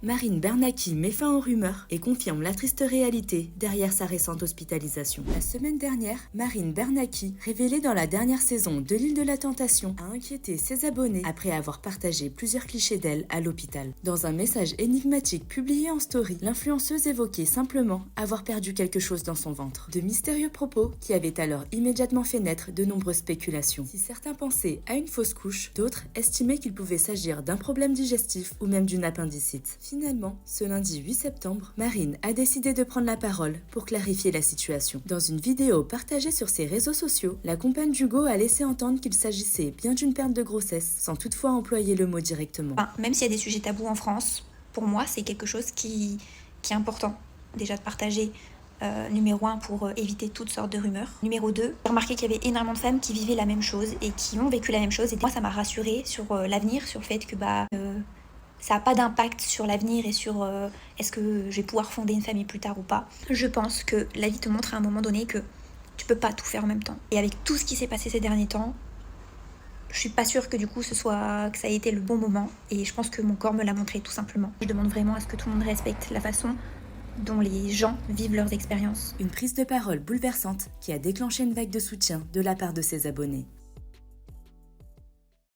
Marine Bernacchi met fin aux rumeurs et confirme la triste réalité derrière sa récente hospitalisation. La semaine dernière, Marine Bernacchi, révélée dans la dernière saison de l'Île de la Tentation, a inquiété ses abonnés après avoir partagé plusieurs clichés d'elle à l'hôpital. Dans un message énigmatique publié en story, l'influenceuse évoquait simplement avoir perdu quelque chose dans son ventre. De mystérieux propos qui avaient alors immédiatement fait naître de nombreuses spéculations. Si certains pensaient à une fausse couche, d'autres estimaient qu'il pouvait s'agir d'un problème digestif ou même d'une appendicite. Finalement, ce lundi 8 septembre, Marine a décidé de prendre la parole pour clarifier la situation. Dans une vidéo partagée sur ses réseaux sociaux, la compagne d'Hugo a laissé entendre qu'il s'agissait bien d'une perte de grossesse, sans toutefois employer le mot directement. Même s'il y a des sujets tabous en France, pour moi, c'est quelque chose qui est important, déjà de partager. Numéro 1, pour éviter toutes sortes de rumeurs. Numéro 2, j'ai remarqué qu'il y avait énormément de femmes qui vivaient la même chose et qui ont vécu la même chose. Et moi, ça m'a rassurée sur l'avenir, sur le fait que ça n'a pas d'impact sur l'avenir et sur est-ce que je vais pouvoir fonder une famille plus tard ou pas. Je pense que la vie te montre à un moment donné que tu peux pas tout faire en même temps. Et avec tout ce qui s'est passé ces derniers temps, je suis pas sûre que du coup que ça ait été le bon moment. Et je pense que mon corps me l'a montré tout simplement. Je demande vraiment à ce que tout le monde respecte la façon dont les gens vivent leurs expériences. Une prise de parole bouleversante qui a déclenché une vague de soutien de la part de ses abonnés.